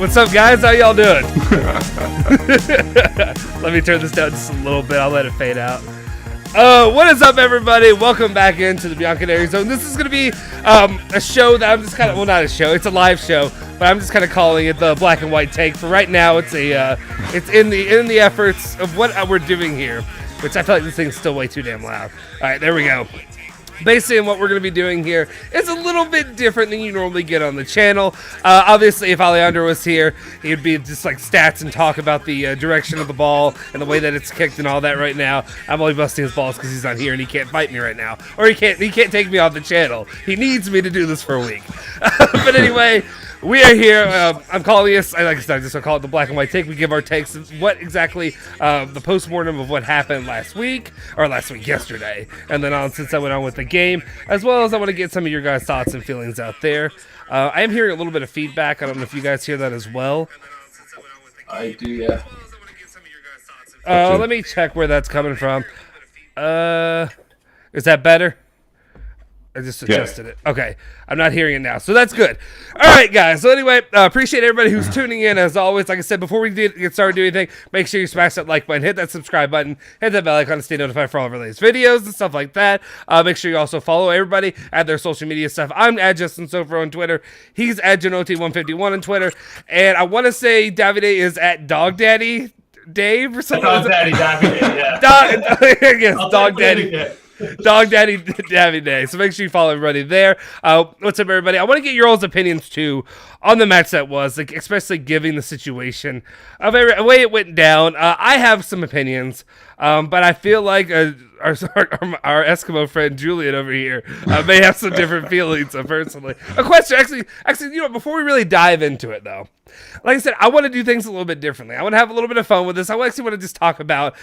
What's up, guys? How y'all doing? Let me turn this down just a little bit. I'll let it fade out. What is up, everybody? Welcome back into the Bianconeri Zone. This is going to be a show that I'm just kind of, well, not a show. It's a live show, but I'm just kind of calling it the Black and White Take. For right now, it's it's in the efforts of what we're doing here, which I feel like this thing's still way too damn loud. All right, there we go. Basically, what we're going to be doing here is a little bit different than you normally get on the channel. Obviously, if Alejandro was here, he'd be just like stats and talk about the direction of the ball and the way that it's kicked and all that right now. I'm only busting his balls because he's not here and he can't fight me right now. Or he can't take me off the channel. He needs me to do this for a week. But anyway, we are here. I'm calling this, like I said, I just call it the Black and White Take. We give our takes of what exactly the post-mortem of what happened yesterday, and then on since I went on with the game, as well as I want to get some of your guys' thoughts and feelings out there. I am hearing a little bit of feedback. I don't know if you guys hear that as well. I do, yeah. Let me check where that's coming from. Is that better? I just adjusted it. Okay. I'm not hearing it now, so that's good. All right, guys. So anyway, appreciate everybody who's tuning in. As always, like I said, before we get started doing anything, make sure you smash that like button, hit that subscribe button, hit that bell icon to stay notified for all of our latest videos and stuff like that. Make sure you also follow everybody at their social media stuff. I'm at Justin Sofro on Twitter. He's at Janoti151 on Twitter. And I want to say Davide is at Dog Daddy Dave or something. Dog Daddy Davide, yeah. Dog Daddy. Dog Daddy Davide. So make sure you follow everybody there. What's up, everybody? I want to get your all's opinions too on the match that was, like, especially given the situation of the way it went down. I have some opinions, but I feel like our Eskimo friend Julian over here may have some different feelings personally. A question, actually, you know, before we really dive into it though, like I said, I want to do things a little bit differently. I want to have a little bit of fun with this. I actually want to just talk about,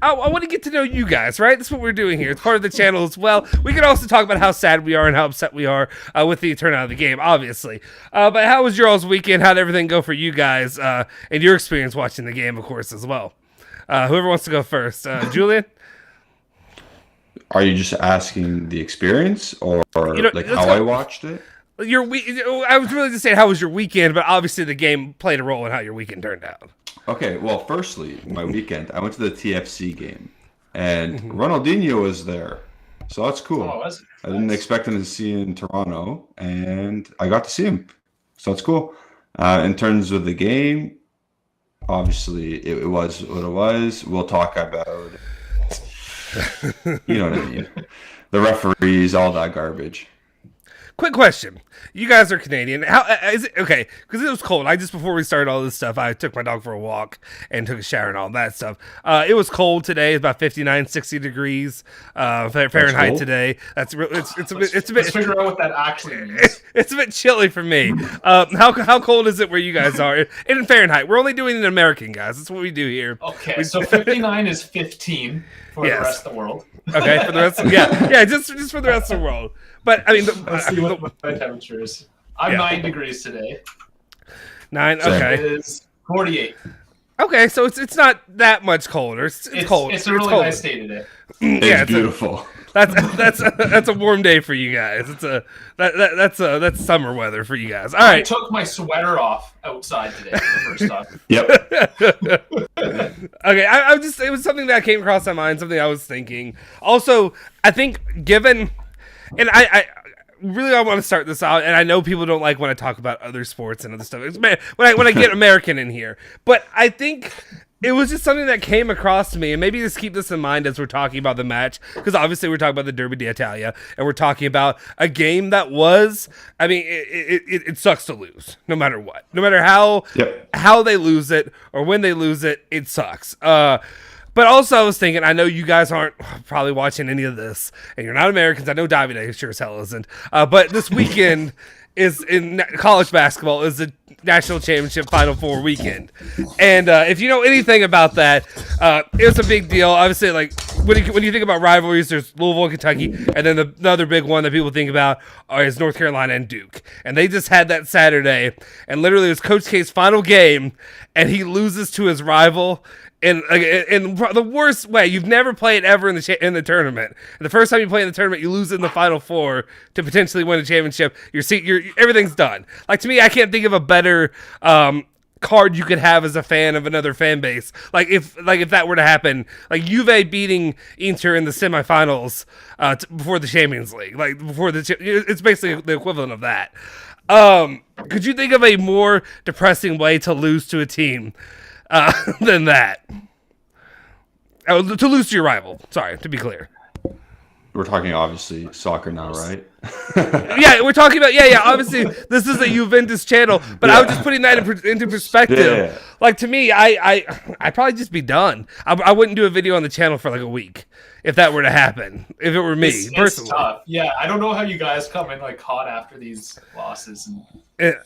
I want to get to know you guys, right? That's what we're doing here. It's part of the channel as well. We can also talk about how sad we are and how upset we are with the turnout of the game, obviously. But how was your all's weekend? How did everything go for you guys and your experience watching the game, of course, as well? Whoever wants to go first. Julian? Are you just asking the experience or like how I watched it? I was really just saying how was your weekend, but obviously the game played a role in how your weekend turned out. Okay, well, firstly, my weekend, I went to the TFC game, and Ronaldinho was there, so that's cool. Oh, I didn't expect him to see him in Toronto, and I got to see him, so that's cool. In terms of the game, obviously it was what it was. We'll talk about, you know what I mean, the referees, all that garbage. Quick question. You guys are Canadian. How is it? Okay, because it was cold. Before we started all this stuff, I took my dog for a walk and took a shower and all that stuff. It was cold today. It's about 59, 60 degrees Fahrenheit today. It's a bit. Let's figure out what that actually means. It's a bit chilly for me. How cold is it where you guys are? In Fahrenheit. We're only doing it in American, guys. That's what we do here. Okay, so 59 is 15 for the rest of the world. Okay, for the rest of just for the rest of the world. But I mean, let's see what my temperature is. I'm 9 degrees today. 9. Okay. It is 48. Okay, so it's not that much colder. It's cold. It's a really nice day today. It's beautiful. That's a warm day for you guys. That's summer weather for you guys. All right. I took my sweater off outside today for the first time. Yep. Okay, it was something that came across my mind, something I was thinking. Also, I think given, and I really want to start this out, and I know people don't like when I talk about other sports and other stuff. When I get American in here, but I think it was just something that came across to me, and maybe just keep this in mind as we're talking about the match, because obviously we're talking about the Derby d'Italia, and we're talking about a game that was, I mean, it sucks to lose, no matter what. No matter how they lose it, or when they lose it, it sucks. But also I was thinking, I know you guys aren't probably watching any of this, and you're not Americans. I know Davide sure as hell isn't. But this weekend is in college basketball is the national championship Final Four weekend. And if you know anything about that, it's a big deal. Obviously, like when you think about rivalries, there's Louisville and Kentucky, and then the other big one that people think about is North Carolina and Duke. And they just had that Saturday, and literally it was Coach K's final game, and he loses to his rival in the worst way. You've never played ever in the tournament. And the first time you play in the tournament, you lose in the Final Four to potentially win a championship. Everything's done. Like, to me, I can't think of a better card you could have as a fan of another fan base. Like if that were to happen, like Juve beating Inter in the semifinals before the Champions League, like it's basically the equivalent of that. Could you think of a more depressing way to lose to a team than that? To lose to your rival. Sorry, to be clear. We're talking obviously soccer now, right? Yeah, we're talking about obviously this is a Juventus channel, but I was just putting that into perspective. Yeah. Like to me, I'd probably just be done. I wouldn't do a video on the channel for like a week if that were to happen. If it were me personally, it's tough. Yeah, I don't know how you guys come in like hot after these losses. Dude,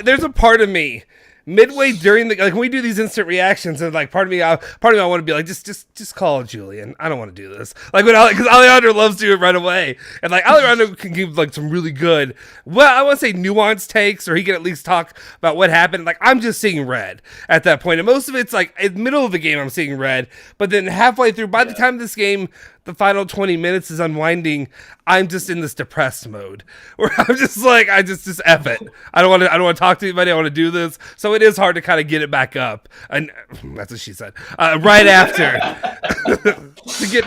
there's a part of me midway during when we do these instant reactions, and like part of me I want to be like, just call Julian. I don't want to do this. Like because Alejandro loves to do it right away, and like Alejandro can give like some really good, I want to say nuanced takes, or he can at least talk about what happened. Like I'm just seeing red at that point, and most of it's like in the middle of the game I'm seeing red, but then halfway through, by the time this game, the final 20 minutes is unwinding, I'm just in this depressed mode where I'm just like, I just F it. I don't want to talk to anybody. I want to do this. So it is hard to kind of get it back up. And that's what she said. Right after to get,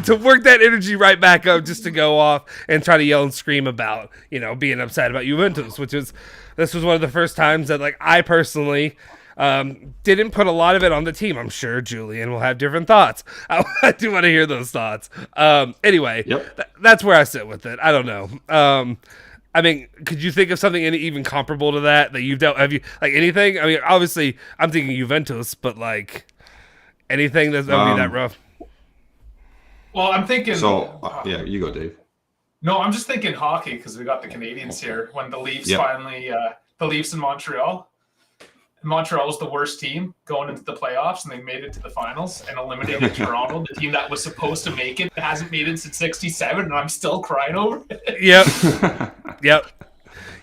to work that energy right back up, just to go off and try to yell and scream about, being upset about Juventus, this was one of the first times that like I personally didn't put a lot of it on the team. I'm sure Julian will have different thoughts. I do want to hear those thoughts. Anyway, that's where I sit with it. I don't know. I mean, could you think of something even comparable to that you've dealt? Have you like anything? I mean, obviously, I'm thinking Juventus, but like anything that would be that rough. Well, I'm thinking. So you go, Dave. No, I'm just thinking hockey because we got the Canadians here. When the Leafs finally, the Leafs in Montreal. Montreal was the worst team going into the playoffs, and they made it to the finals and eliminated Toronto, the team that was supposed to make it. It hasn't made it since '67, and I'm still crying over it. Yep.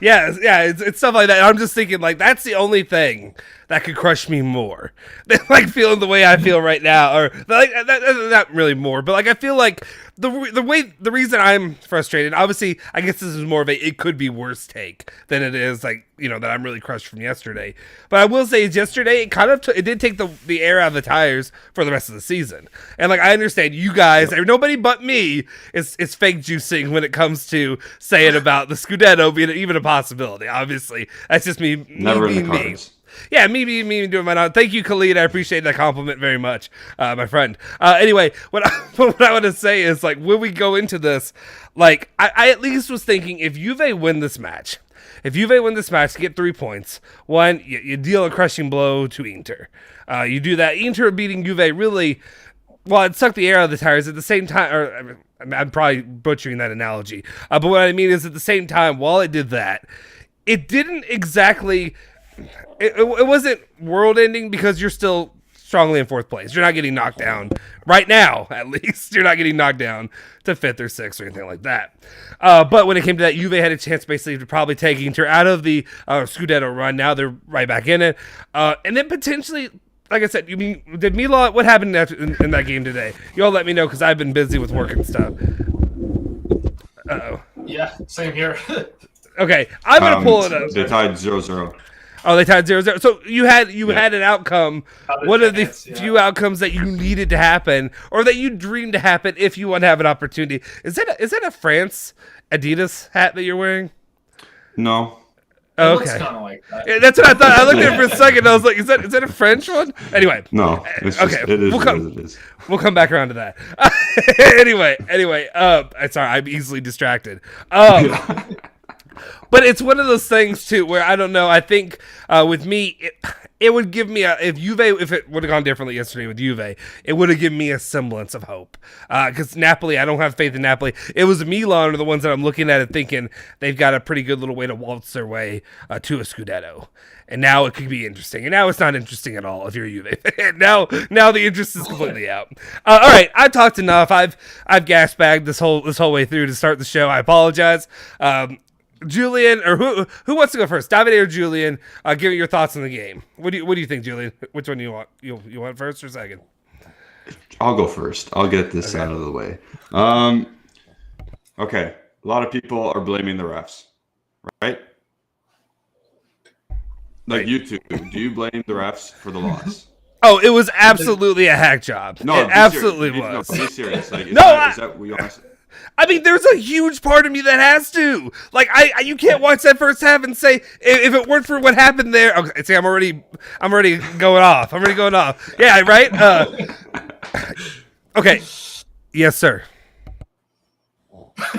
Yeah, it's stuff like that. I'm just thinking, like, that's the only thing that could crush me more than, like, feeling the way I feel right now. Or, like, not really more, but, like, I feel like the reason I'm frustrated, obviously, I guess this is more of it could be worse take than it is, like, that I'm really crushed from yesterday. But I will say yesterday, it kind of it did take the air out of the tires for the rest of the season. And, like, I understand you guys, nobody but me is fake juicing when it comes to saying about the Scudetto being even a possibility. Obviously, that's just me Never being in the cards. Yeah, me doing my own. Thank you, Khalid. I appreciate that compliment very much, my friend. Anyway, what I want to say is, like, when we go into this, like, I at least was thinking if Juve win this match, get 3 points. One, you deal a crushing blow to Inter. You do that. Inter beating Juve really, well, it sucked the air out of the tires at the same time. Or I'm probably butchering that analogy. But what I mean is at the same time, while it did that, it didn't exactly... It wasn't world-ending because you're still strongly in fourth place. You're not getting knocked down right now, at least. You're not getting knocked down to fifth or sixth or anything like that. But when it came to that, Juve had a chance basically to probably take Inter out of the Scudetto run. Now they're right back in it. And then potentially, like I said, did Milan, what happened in that game today? You all let me know because I've been busy with work and stuff. Uh-oh. Yeah, same here. Okay, I'm going to pull it up. They tied 0-0. Oh, they tied 0-0. So you had an outcome, one of the few outcomes that you needed to happen, or that you dreamed to happen if you want to have an opportunity. Is that a France Adidas hat that you're wearing? No. Oh, okay. It looks kind of like that. Yeah, that's what I thought. I looked at it for a second. And I was like, is that a French one? Anyway. No. It's just, okay. It is what it is. We'll come back around to that. Anyway. Sorry, I'm easily distracted. But it's one of those things too where I don't know. I think with me, it would give me if it would have gone differently yesterday with Juve, it would have given me a semblance of hope. Because Napoli, I don't have faith in Napoli. It was Milan are the ones that I'm looking at and thinking they've got a pretty good little way to waltz their way to a Scudetto. And now it could be interesting. And now it's not interesting at all if you're a Juve. now the interest is completely out. All right, I've talked enough. I've gas bagged this whole way through to start the show. I apologize. Julian, or who wants to go first? Davide or Julian? Give me your thoughts on the game. What do you think, Julian? Which one do you want? You want first or second? I'll go first. I'll get this out of the way. Okay. A lot of people are blaming the refs, right? Like you two, do you blame the refs for the loss? Oh, it was absolutely a hack job. No, it absolutely was. No, be serious. Like, is that what you honestly? I mean, there's a huge part of me that has to. Like, you can't watch that first half and say if it weren't for what happened there. Okay, see, I'm already going off. Yeah, right. Okay. Yes, sir.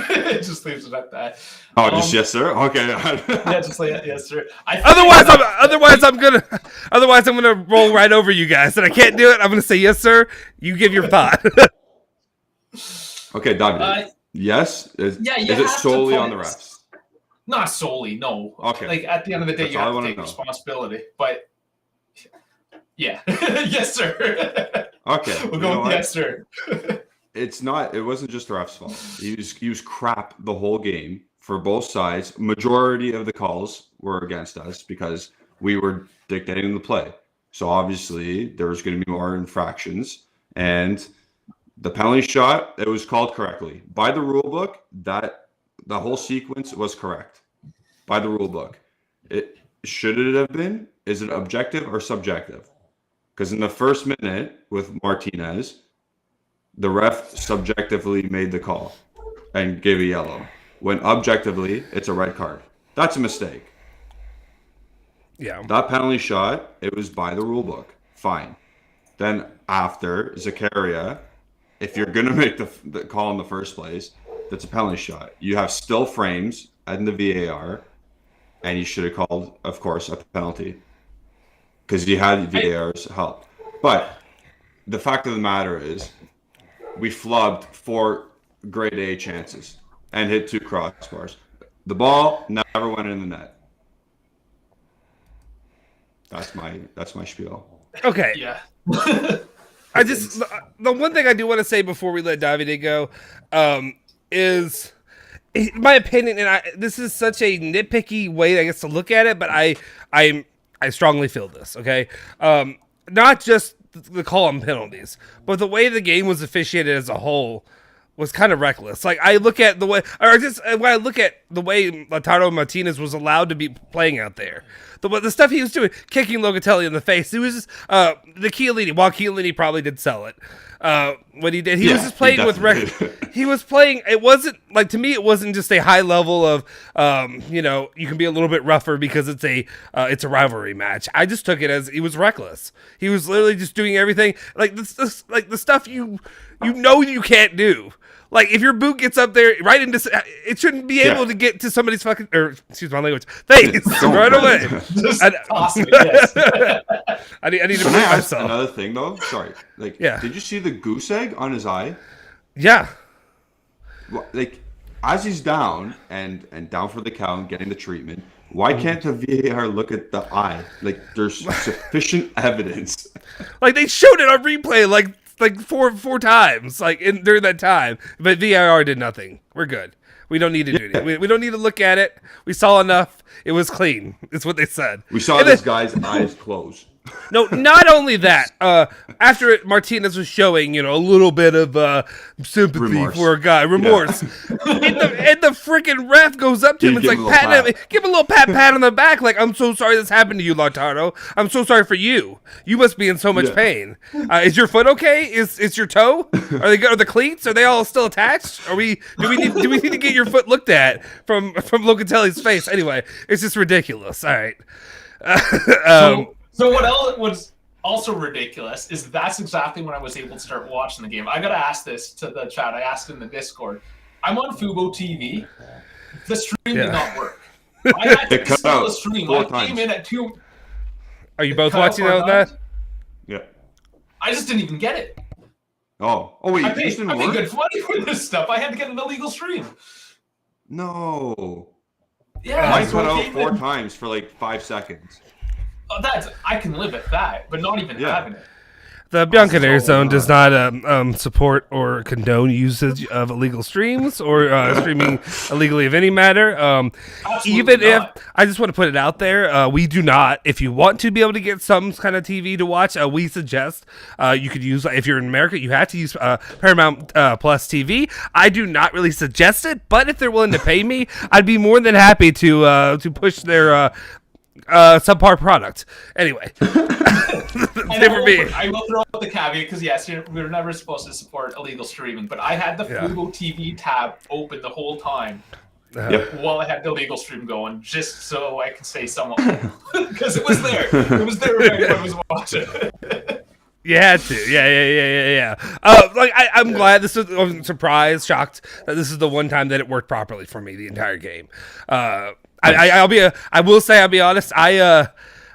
It just leaves it at that. Oh, just yes, sir. Okay. Yeah, just like yes, sir. Otherwise, I'm gonna roll right over you guys, and I can't do it. I'm gonna say yes, sir. You give your thought. Okay, Davide. Yes. Is it solely on the refs? Not solely, no. Okay. Like at the end of the day, you have to take responsibility. But yeah, yes, sir. Okay. We'll go with yes, sir. It wasn't just the refs' fault. He was crap the whole game for both sides. Majority of the calls were against us because we were dictating the play. So obviously there was going to be more infractions, and the penalty shot, it was called correctly by the rule book. That the whole sequence was correct by the rule book. Should it have been? Is it objective or subjective? Because in the first minute with Martinez, the ref subjectively made the call and gave a yellow, when objectively it's a red card. That's a mistake. Yeah. That penalty shot, it was by the rule book. Fine. Then after Zakaria, if you're going to make the call in the first place, that's a penalty shot. You have still frames in the VAR, and you should have called, of course, a penalty because you had VAR's help. But the fact of the matter is, we flubbed 4 grade A chances and hit 2 crossbars. The ball never went in the net. That's my spiel. Okay. Yeah. The one thing I do want to say before we let Davide go, is my opinion, and this is such a nitpicky way, I guess, to look at it, but I strongly feel this. Okay, not just the call on penalties, but the way the game was officiated as a whole was kind of reckless. Like I look at the way, or just when I look at the way Lautaro Martinez was allowed to be playing out there, the stuff he was doing, kicking Locatelli in the face, it was just, the Chiellini. While Chiellini probably did sell it, what he did, he was just playing with he was playing. It wasn't like, to me, it wasn't just a high level of, you can be a little bit rougher because it's a rivalry match. I just took it as he was reckless. He was literally just doing everything like this like the stuff you can't do. Like, if your boot gets up there right into, it shouldn't be able to get to somebody's fucking, or excuse my language, face right away. Just toss it, yes. I need to move myself. Another thing though, sorry. Like, did you see the goose egg on his eye? Yeah. Like, as he's down and down for the count, getting the treatment, why can't the VAR look at the eye? Like, there's sufficient evidence. Like, they showed it on replay, like four times, during that time, but VAR did nothing. We're good. We don't need to do it. We don't need to look at it. We saw enough. It was clean. It's what they said. We saw this guy's eyes close. No, not only that. After Martinez was showing, a little bit of sympathy for a guy, remorse, and the freaking ref goes up to him and it's like, give him a little pat on the back, like, I'm so sorry this happened to you, Lautaro. I'm so sorry for you. You must be in so much pain. Is your foot okay? Is your toe? Are the cleats? Are they all still attached? Do we need to get your foot looked at from Locatelli's face? Anyway, it's just ridiculous. All right. So what else was also ridiculous is that's exactly when I was able to start watching the game. I got to ask this to the chat. I asked in the Discord. I'm on Fubo TV. The stream did not work. I had to install the stream. I came in at 2. Are you both watching out that? Yeah. I just didn't even get it. Oh wait, I paid good money for this stuff. I had to get an illegal stream. No. Yeah. Mine cut out 4 times for like 5 seconds. I can live at that, but not even having it. The Bianconeri Zone does not support or condone usage of illegal streams or streaming illegally of any matter. Even if, I just want to put it out there, we do not. If you want to be able to get some kind of TV to watch, we suggest you could use, if you're in America, you have to use Paramount Plus TV. I do not really suggest it, but if they're willing to pay me, I'd be more than happy to push their subpar product. Anyway, I will throw out the caveat because yes, we were never supposed to support illegal streaming, but I had the Fubo TV tab open the whole time while I had the illegal stream going, just so I could say somewhat because it was there. It was there when everyone was watching. You had to, yeah. I'm glad this was. I wasn't surprised, shocked that this is the one time that it worked properly for me the entire game. I'll be honest.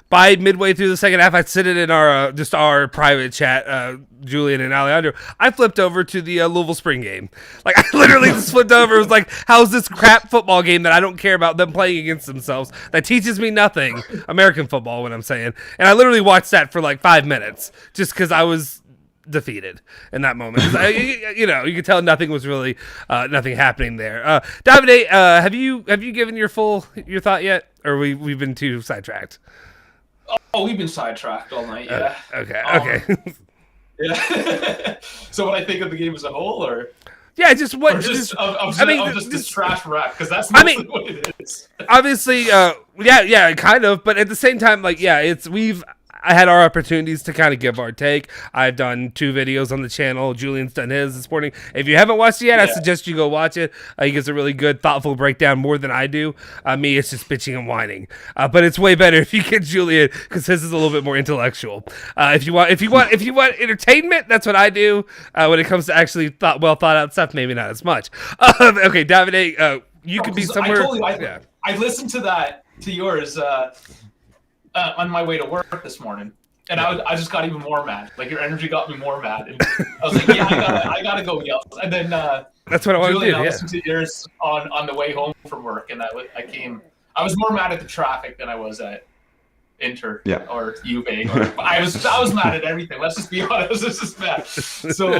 By midway through the second half, I sit it in our private chat, Julian and Alejandro. I flipped over to the Louisville Spring game. Like I literally just flipped over. It was like, how's this crap football game that I don't care about them playing against themselves that teaches me nothing? American football, what I'm saying. And I literally watched that for like 5 minutes just because I was defeated in that moment. You could tell nothing was really nothing happening there. Davide, have you given your thought yet, or we've been too sidetracked? Oh, we've been sidetracked all night. Yeah. Okay. Yeah. So what I think of the game as a whole, or just what? Or just this trash wreck, because that's what it is. Obviously, kind of, but at the same time, I had our opportunities to kind of give our take. I've done 2 videos on the channel. Julian's done his this morning. If you haven't watched it yet, I suggest you go watch it. He gives a really good, thoughtful breakdown, more than I do. Me, it's just bitching and whining. But it's way better if you get Julian, because his is a little bit more intellectual. If you want entertainment, that's what I do. When it comes to actually well thought out stuff, maybe not as much. Okay, Davide, you could be somewhere. I listened to yours. On my way to work this morning, and I just got even more mad. Like your energy got me more mad, and I was like, I gotta go yell. And then that's what I want to do. I listened to yours on the way home from work, and I was more mad at the traffic than I was at Inter or UVA. I was mad at everything. Let's just be honest. I was just mad. So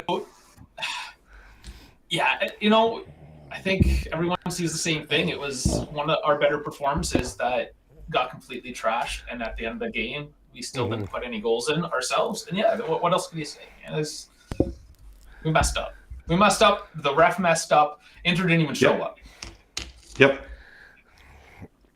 I think everyone sees the same thing. It was one of our better performances that got completely trashed, and at the end of the game we still didn't put any goals in ourselves. And what else can you say? We messed up. The ref messed up. Inter didn't even show up. Yep.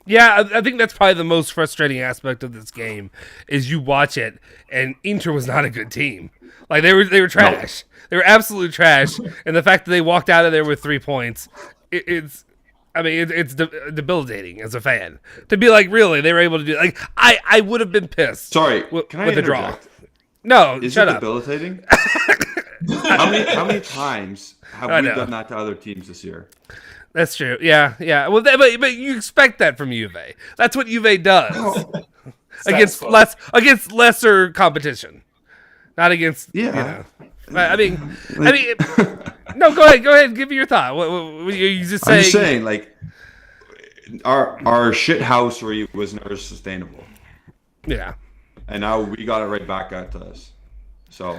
Yeah, I think that's probably the most frustrating aspect of this game is you watch it and Inter was not a good team. Like they were trash. No. They were absolute trash, and the fact that they walked out of there with 3 points, it's debilitating as a fan to be like, really, they were able to do. Like, I would have been pissed. Sorry, with the draw. No, is shut it up. Debilitating? how many times have we done that to other teams this year? That's true. Yeah. Well, but you expect that from Juve. That's what Juve does against lesser competition, not against. Yeah. I mean. No, go ahead. Give me your thought. What you just saying? I'm just saying, like, our shit house was never sustainable. Yeah. And now we got it right back at us. So.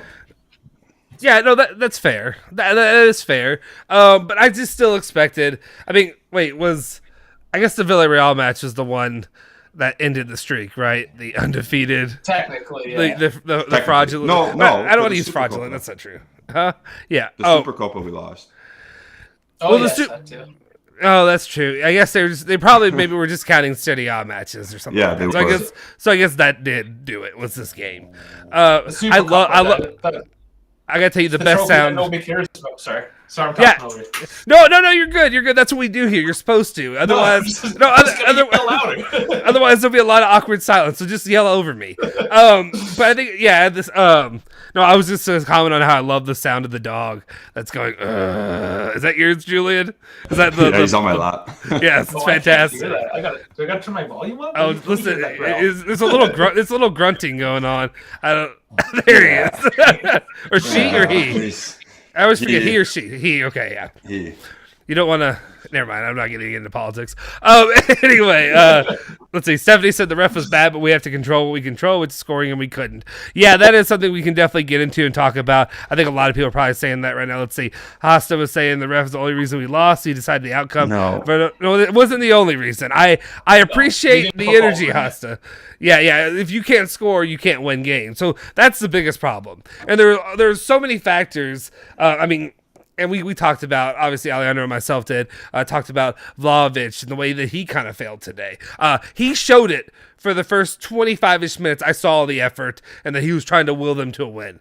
Yeah, no, that's fair. That is fair. But I just still expected. I mean, I guess the Villarreal match was the one that ended the streak, right? The undefeated. Technically, yeah. The fraudulent. No. I don't want to use fraudulent. That's not true. Huh? Yeah. The Supercopa we lost. Oh, well, that too. Oh, that's true. I guess they probably maybe were just counting Serie A matches or something. Yeah, they were. So I guess that did do it. Was this game? I gotta tell you the best sound. Nobody cares about. Sorry, I'm talking over you. No, you're good. That's what we do here. You're supposed to. Otherwise, otherwise there'll be a lot of awkward silence. So just yell over me. But I think, this. No, I was just going to comment on how I love the sound of the dog that's going. Is that yours, Julian? Is that he's on my lap. Yes, it's fantastic. Do I got to turn my volume up? Oh, listen, there's a little grunting going on. I don't. There he is. Or she or he. I always forget he or she. He, okay, yeah. He. You don't want to. Never mind. I'm not getting into politics. Anyway, let's see. Stephanie said the ref was bad, but we have to control what we control, which is scoring, and we couldn't. Yeah, that is something we can definitely get into and talk about. I think a lot of people are probably saying that right now. Let's see. Hasta was saying the ref is the only reason we lost. He decided the outcome. No. But no, it wasn't the only reason. I appreciate the energy, Hasta. Yeah. If you can't score, you can't win games. So that's the biggest problem. And there's so many factors. and we talked about, obviously Alejandro and myself did, talked about Vlahovic and the way that he kind of failed today. He showed it for the first 25-ish minutes. I saw the effort and that he was trying to will them to a win.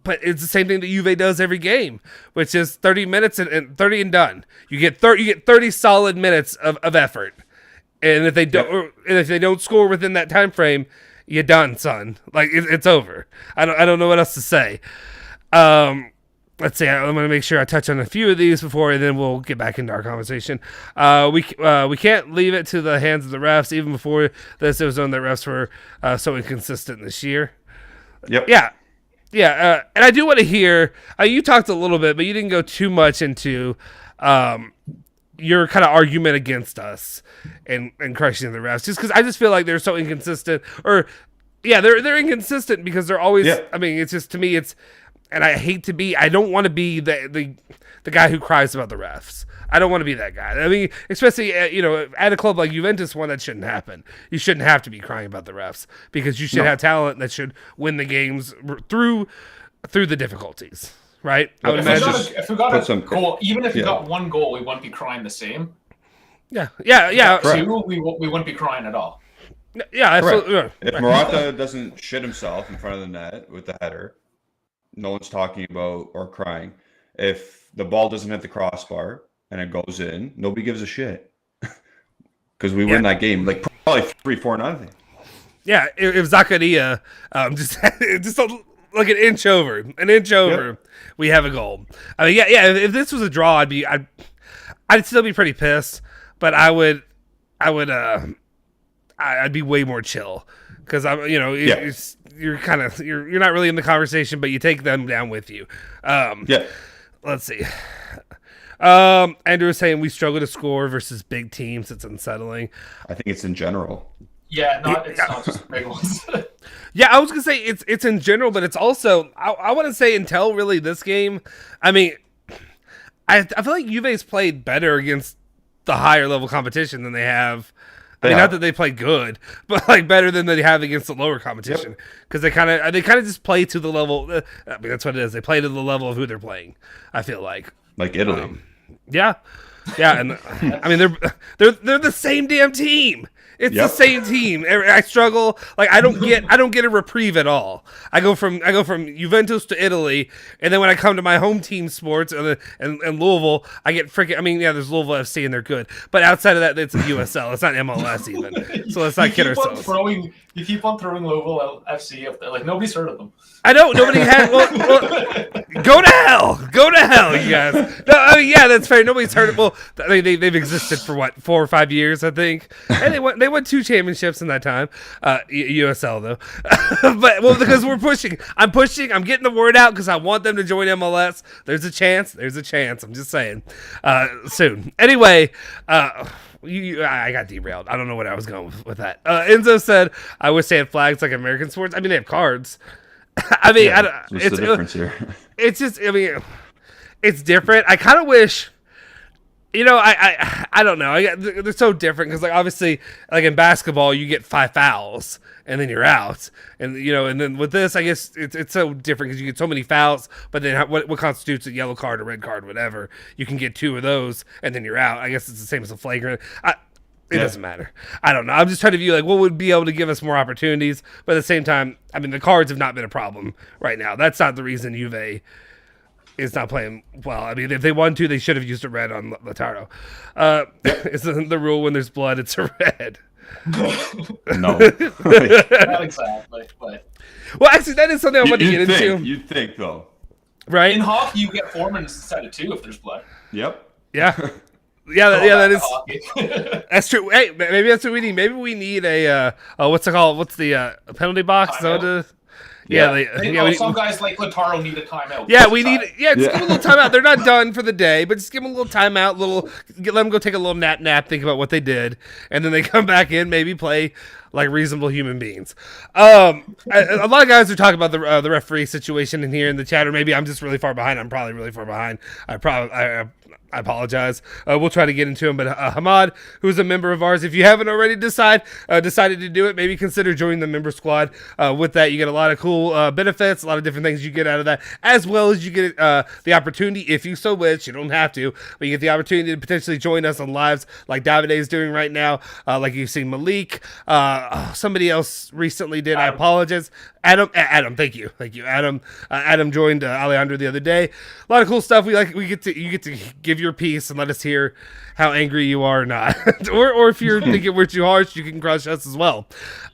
But it's the same thing that Juve does every game, which is 30 minutes and 30 and done. You get 30 solid minutes of effort. And if they don't score within that time frame, you're done, son. Like it's over. I don't know what else to say. Let's see. I'm gonna make sure I touch on a few of these before, and then we'll get back into our conversation. We can't leave it to the hands of the refs. Even before this, it was known that refs were so inconsistent this year. Yep. Yeah. And I do want to hear. You talked a little bit, but you didn't go too much into your kind of argument against us and crushing the refs, just because I just feel like they're so inconsistent. Or they're inconsistent because they're always. Yeah. I mean, it's just, to me, it's. And I don't want to be the guy who cries about the refs. I don't want to be that guy. I mean, especially at a club like Juventus, that shouldn't happen. You shouldn't have to be crying about the refs, because you should have talent that should win the games through the difficulties, right? I would imagine. If we got a goal, even if we got one goal, we wouldn't be crying the same. Yeah. Two, we wouldn't be crying at all. Yeah, absolutely. If Morata doesn't shit himself in front of the net with the header, no one's talking about or crying. If the ball doesn't hit the crossbar and it goes in, nobody gives a shit, because we win that game like probably 3-4-0. Yeah, if Zakaria just like an inch over, we have a goal. I mean, if this was a draw, I'd still be pretty pissed, but I'd be way more chill, because you're not really in the conversation, but you take them down with you. Let's see. Andrew was saying we struggle to score versus big teams. It's unsettling. I think it's in general. Yeah, it's not just big ones. Yeah, I was gonna say it's in general, but it's also I want to say until really this game. I mean, I feel like Juve's played better against the higher level competition than they have. Not that they play good, but like better than they have against the lower competition, because they kind of just play to the level. I mean, that's what it is. They play to the level of who they're playing. I feel like Italy. Yeah, and I mean they're the same damn team. It's the same team. I struggle. Like I don't get a reprieve at all. I go from Juventus to Italy, and then when I come to my home team sports and Louisville, I get freaking. I mean, there's Louisville FC and they're good, but outside of that, it's a USL. It's not MLS even. So let's not kid ourselves. You keep on throwing Louisville FC up there. Like nobody's heard of them. I know nobody had. Well, go to hell, you guys. No, I mean, that's fair. Nobody's heard of. Well, I mean, they've existed for what, 4 or 5 years, I think, and they won 2 championships in that time. USL though, but because we're pushing. I'm getting the word out because I want them to join MLS. There's a chance. I'm just saying. Soon. Anyway. I got derailed. I don't know what I was going with that. Enzo said, "I wish they had flags like American sports." I mean, they have cards. I mean, what's the difference here? It's just, I mean, it's different. I kind of wish, I don't know. They're so different because, like, obviously, like in basketball, you get 5 fouls and then you're out, and and then with this, I guess it's so different because you get so many fouls. But then what constitutes a yellow card, a red card, whatever? You can get 2 of those and then you're out. I guess it's the same as a flagrant. It doesn't matter. I don't know. I'm just trying to view like what would be able to give us more opportunities, but at the same time, I mean, the cards have not been a problem right now. That's not the reason Juve is not playing well. I mean, if they wanted to, they should have used a red on Lautaro. Isn't the rule when there's blood, it's a red? No. Not exactly. But... Well, actually, that is something I want to get into. You'd think, though. Right? In hockey, you get foremen instead of 2 if there's blood. Yep. Yeah. That is. That's true. Hey, maybe that's what we need. Maybe we need a what's it called? What's the penalty box? Some guys like Lautaro need a timeout. Yeah, we need. Yeah, just give them a little timeout. They're not done for the day, but just give them a little timeout. Let them go take a little nap, think about what they did, and then they come back in, maybe play like reasonable human beings. A lot of guys are talking about the referee situation in here in the chat, or maybe I'm just really far behind. I'm probably really far behind. I I apologize. We'll try to get into him. But Hamad, who's a member of ours, if you haven't already decided to do it, maybe consider joining the member squad. With that, you get a lot of cool benefits, a lot of different things you get out of that, as well as you get the opportunity, if you so wish, you don't have to, but you get the opportunity to potentially join us on lives like Davide is doing right now, like you've seen Malik. Somebody else recently did. I apologize. Adam, thank you, Adam. Adam joined Alejandro the other day. A lot of cool stuff. You get to give your piece and let us hear how angry you are or not, or if you're thinking we're too harsh, you can crush us as well.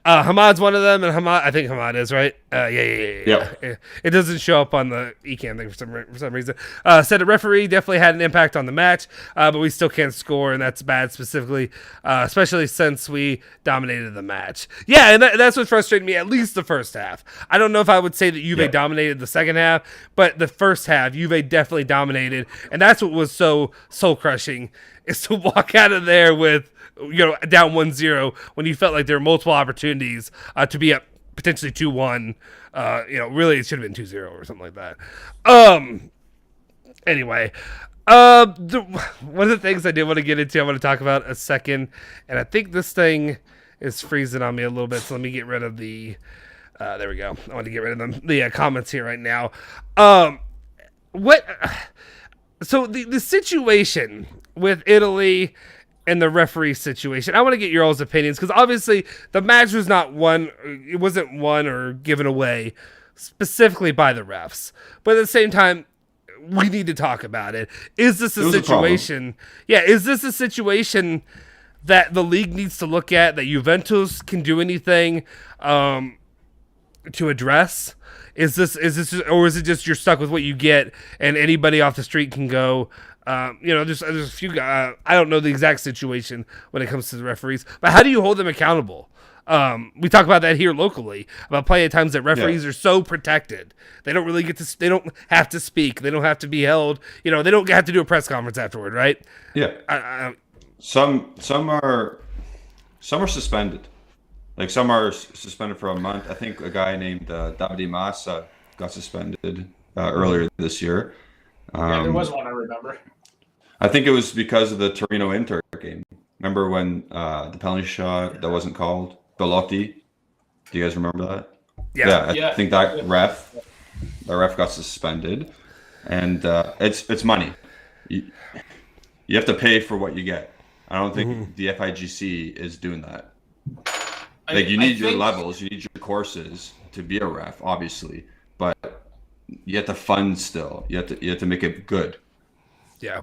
Hamad's one of them, and I think Hamad is right. Yeah. It doesn't show up on the eCam thing for some reason. Said a referee definitely had an impact on the match, but we still can't score, and that's bad specifically, especially since we dominated the match. Yeah, and that's what frustrated me, at least the first half. I don't know if I would say that Juve dominated the second half, but the first half, Juve definitely dominated, and that's what was so soul-crushing, is to walk out of there with, down 1-0 when you felt like there were multiple opportunities to be up potentially 2-1. Really it should have been 2-0 or something like that. Anyway, one of the things I did want to get into, I want to talk about a second, and I think this thing is freezing on me a little bit, so let me get rid of the there we go. I want to get rid of the comments here right now. So the situation with Italy and the referee situation, I want to get your all's opinions, because obviously the match was not won. It wasn't won or given away specifically by the refs, but at the same time, we need to talk about it. Is this a situation? Is this a situation that the league needs to look at, that Juventus can do anything to address? Is this, or is it just you're stuck with what you get, and anybody off the street can go? There's a few guys. I don't know the exact situation when it comes to the referees, but how do you hold them accountable? We talk about that here locally, about plenty of times that referees are so protected. They don't really they don't have to speak. They don't have to be held. They don't have to do a press conference afterward, right? Yeah. Some are suspended. Like, some are suspended for a month. I think a guy named Davide Massa got suspended earlier this year. There was one I remember. I think it was because of the Torino-Inter game. Remember when the penalty shot that wasn't called? Belotti. Do you guys remember that? Yeah. I think that ref got suspended, and it's money. You have to pay for what you get. I don't think the FIGC is doing that. Like, you need your levels, you need your courses to be a ref, obviously, but you have to fund still. You have to make it good. Yeah.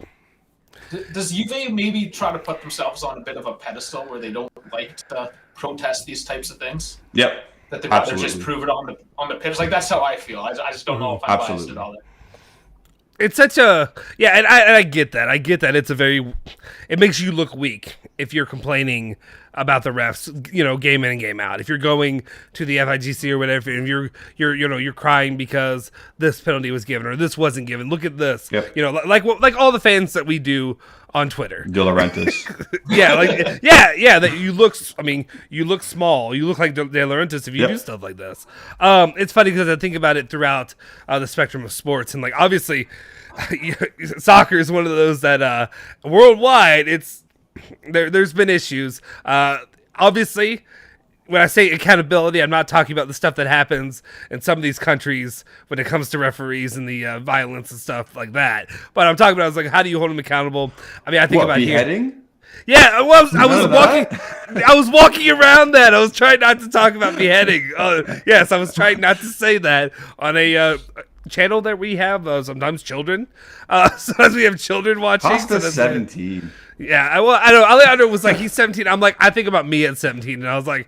Does Juve maybe try to put themselves on a bit of a pedestal where they don't like to protest these types of things? Yep. That they'd rather just prove it on the pitch. Like, that's how I feel. I just don't know if I'm biased at all. It's such a and I get that. It's it makes you look weak if you're complaining about the refs, game in and game out. If you're going to the FIGC or whatever, and you're crying because this penalty was given or this wasn't given. Look at this. Yep. Like all the fans that we do on Twitter. De Laurentiis. That you look small. You look like De Laurentiis if you do stuff like this. It's funny because I think about it throughout the spectrum of sports, and like, obviously soccer is one of those that worldwide there's been issues. Obviously, when I say accountability, I'm not talking about the stuff that happens in some of these countries when it comes to referees and the violence and stuff like that. But I'm talking about, how do you hold them accountable? I mean, I think about beheading? Here. Yeah, well, I was walking around that. I was trying not to talk about beheading. Yes, I was trying not to say that on a channel that we have sometimes children. Sometimes we have children watching. Costa's 17. Yeah, well, I know. Alejandro was like, he's 17. I'm like, I think about me at 17, and I was like,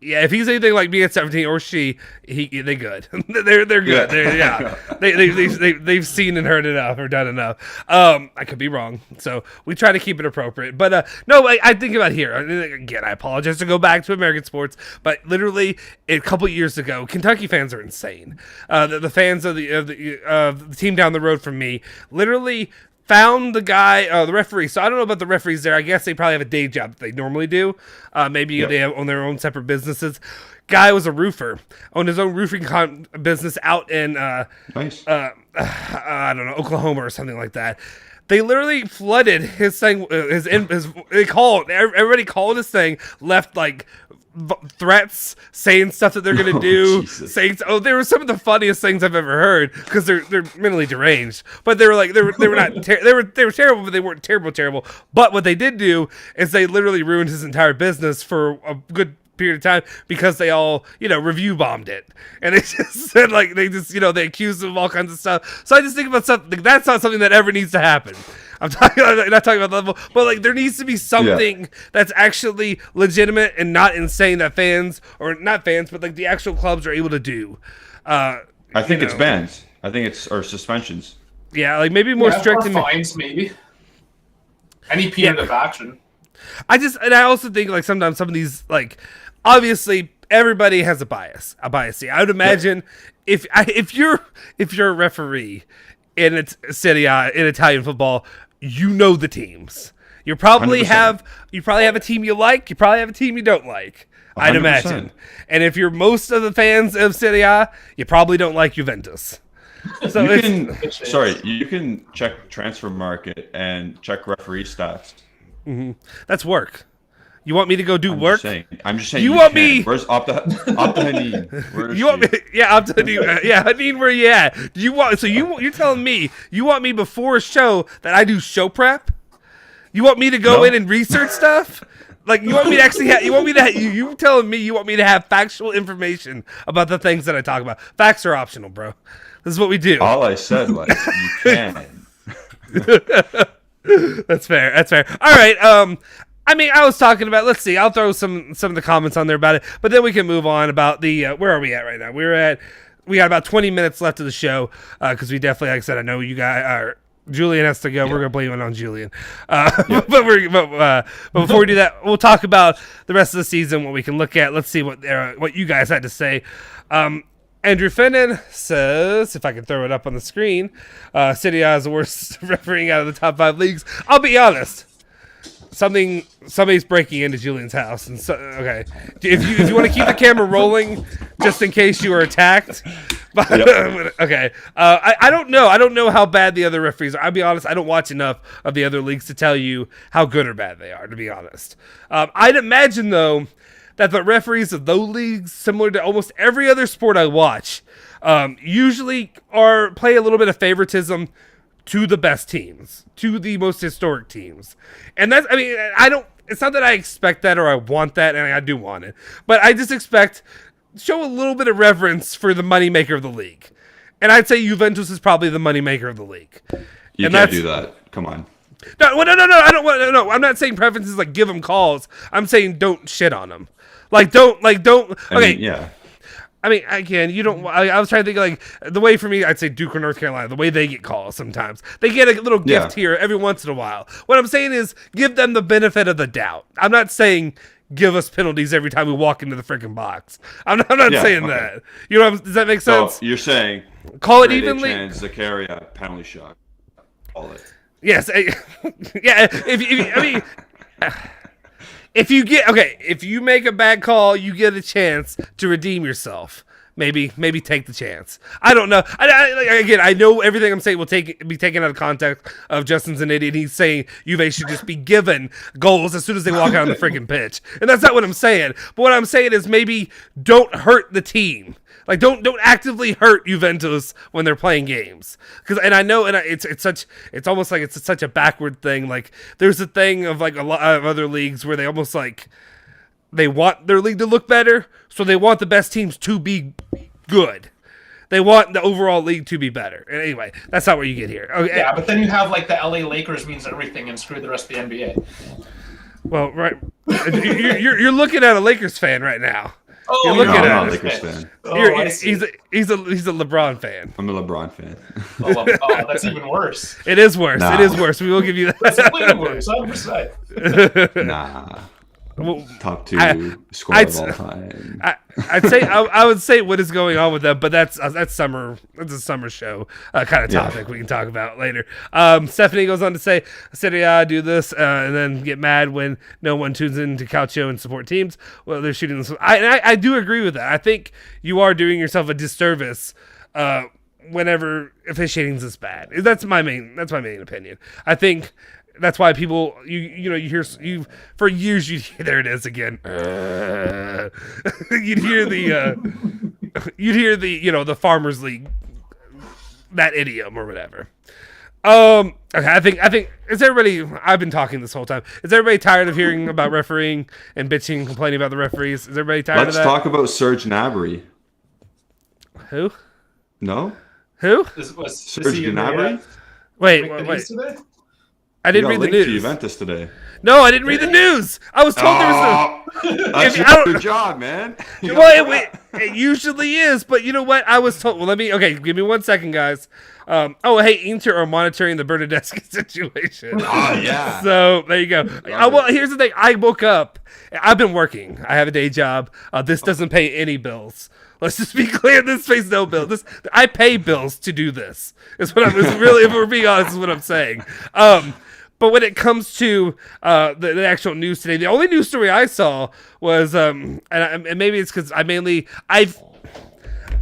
yeah, if he's anything like me at 17 or she, they good. they're good. Yeah. They've seen and heard enough or done enough. I could be wrong, so we try to keep it appropriate. But no, I think about here again. I apologize to go back to American sports, but literally a couple years ago, Kentucky fans are insane. The fans of the team down the road from me literally found the guy, the referee. So I don't know about the referees there. I guess they probably have a day job that they normally do. Maybe they own their own separate businesses. Guy was a roofer, owned his own roofing business out in, nice. I don't know, Oklahoma or something like that. They literally flooded his thing. Everybody called his thing. Left like threats, saying stuff that they're gonna do. They were some of the funniest things I've ever heard because they're mentally deranged. But they were like they were not they were terrible, but they weren't terrible. But what they did do is they literally ruined his entire business for a good period of time because they all review bombed it, and they just said like they accused him of all kinds of stuff. So I just think about something that's not something that ever needs to happen. I'm not talking about the level, but like there needs to be something that's actually legitimate and not insane that fans or not fans, but like the actual clubs are able to do. I think it's bans. I think it's or suspensions. Yeah, like maybe more strict or fines, maybe. Any punitive action. I also think like sometimes some of these like. Obviously, everybody has a bias. See, I would imagine if you're a referee in Serie A in Italian football, the teams. You probably 100%. have a team you like. You probably have a team you don't like. 100%. I'd imagine. And if you're most of the fans of Serie A, you probably don't like Juventus. So you can check transfer market and check referee stats. Mm-hmm. That's work. You want me to go do work? I'm just saying. You want me? Where's Opta Haneen? You want me? Yeah, Opta Haneen. Yeah, Haneen, where you at? You're telling me you want me before a show that I do show prep? You want me to go in and research stuff? Like you want me to actually you telling me you want me to have factual information about the things that I talk about? Facts are optional, bro. This is what we do. All I said was you can. That's fair. All right. I was talking about. Let's see. I'll throw some of the comments on there about it, but then we can move on about the. Where are we at right now? We got about 20 minutes left of the show because we definitely, like I said, I know you guys are. Julian has to go. Yeah. We're gonna blame it on Julian. But before we do that, we'll talk about the rest of the season. What we can look at. Let's see what you guys had to say. Andrew Finnan says, if I can throw it up on the screen, Serie A is the worst refereeing out of the top 5 leagues. I'll be honest. Somebody's breaking into Julian's house, and okay. If you want to keep the camera rolling, just in case you were attacked. But, okay. I don't know. I don't know how bad the other referees are. I'll be honest. I don't watch enough of the other leagues to tell you how good or bad they are. To be honest, I'd imagine though that the referees of those leagues, similar to almost every other sport I watch, usually play a little bit of favoritism to the best teams, to the most historic teams. And that's, it's not that I expect that or I want that, and I do want it, but I just show a little bit of reverence for the moneymaker of the league. And I'd say Juventus is probably the moneymaker of the league. You can't do that. Come on. No, I don't want, no, I'm not saying preferences like give them calls. I'm saying don't shit on them. Don't. Okay. Again, you don't. I was trying to think like the way for me, I'd say Duke or North Carolina. The way they get calls sometimes, they get a little gift here every once in a while. What I'm saying is give them the benefit of the doubt. I'm not saying give us penalties every time we walk into the freaking box. I'm not saying that. You know, does that make sense? So you're saying call it evenly. Zakaria penalty shot. Call it. Yes. Yeah. If you make a bad call, you get a chance to redeem yourself. Maybe take the chance. I don't know. I know everything I'm saying will be taken out of context of Justin's an idiot. He's saying Juve should just be given goals as soon as they walk out on the freaking pitch. And that's not what I'm saying. But what I'm saying is maybe don't hurt the team. Like don't actively hurt Juventus when they're playing games. It's almost like it's such a backward thing. Like there's a thing of like a lot of other leagues where they almost like they want their league to look better, so they want the best teams to be good. They want the overall league to be better. And anyway, that's not where you get here. Okay. Yeah, but then you have like the LA Lakers means everything and screw the rest of the NBA. Well, right, you're looking at a Lakers fan right now. Oh, you're looking I'm not a Lakers fan. He's a LeBron fan. I'm a LeBron fan. Oh, that's even worse. It is worse. Nah. It is worse. We will give you that. That's completely worse. 100%. Nah. Top 2 scorer of all time. I would say what is going on with them, but that's summer. It's a summer show kind of topic we can talk about later. Stephanie goes on to say, Serie A do this and then get mad when no one tunes in to Calcio and support teams. Well, they're shooting this. I do agree with that. I think you are doing yourself a disservice whenever officiating's this bad. That's my main opinion. I think that's why people you hear for years there it is again. You'd hear the Farmers League, that idiom or whatever. Okay, I think is everybody? I've been talking this whole time. Is everybody tired of hearing about refereeing and bitching and complaining about the referees? Is everybody tired of that? Let's talk about Serge Gnabry. Who? No. Who? Serge Gnabry. Wait. I didn't read the news. To Juventus today. No, I didn't read the news. I was told there was That's your job, man. It usually is, but you know what? I was told. Well, give me 1 second, guys. Inter are monitoring the Bernardeschi situation. Oh, yeah. So there you go. Here's the thing. I woke up. I've been working. I have a day job. This doesn't pay any bills. Let's just be clear. This pays no bill. I pay bills to do this. Is what I'm really. If we're being honest, is what I'm saying. But when it comes to the actual news today, the only news story I saw was, and maybe it's because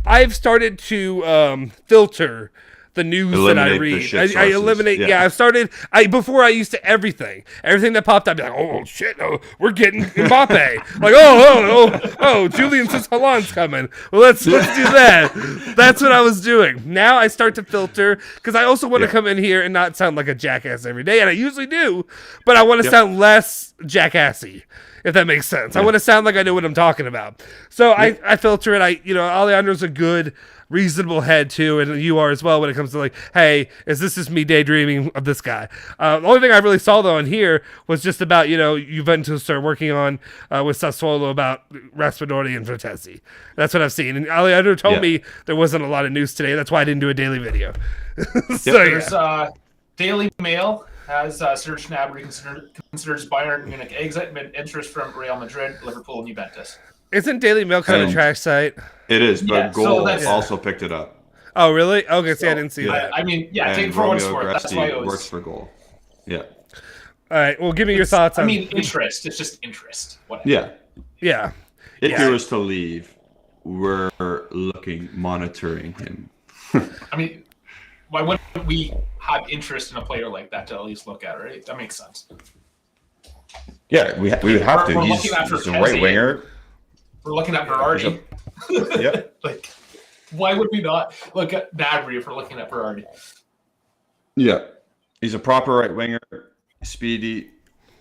I've started to filter the news that I read. I eliminate. Yeah, I've started. Before I used to everything that popped up. I'd be like, oh shit, we're getting Mbappe. Like, oh, Julian says Haaland's coming. Well, let's do that. That's what I was doing. Now I start to filter because I also want to come in here and not sound like a jackass every day, and I usually do, but I want to sound less jackassy. If that makes sense. I want to sound like I know what I'm talking about. So I filter it. Alejandro's a good, reasonable head too, and you are as well when it comes to like, hey, is this just me daydreaming of this guy? The only thing I really saw though in here was just about, Juventus are working on with Sassuolo about Raspadori and Vertesi. That's what I've seen. And Alejandro told me there wasn't a lot of news today. That's why I didn't do a daily video. There's Daily Mail has Serge Gnabry considers Bayern Munich exit amid interest from Real Madrid, Liverpool, and Juventus. Isn't Daily Mail kind of a trash site? It is, but Goal also picked it up. Oh, really? Okay, see, I didn't see that. Take for what it's worth. That's why it works for Goal. Yeah. All right, well, give me your thoughts on... interest. It's just interest. Whatever. Yeah. If he was to leave, we're monitoring him. Why wouldn't we have interest in a player like that to at least look at, right? That makes sense. Yeah, we would have to. He's a right winger. We're looking at Berardi. Yeah. Why would we not look at Gnabry if we're looking at Berardi? Yeah. He's a proper right winger, speedy,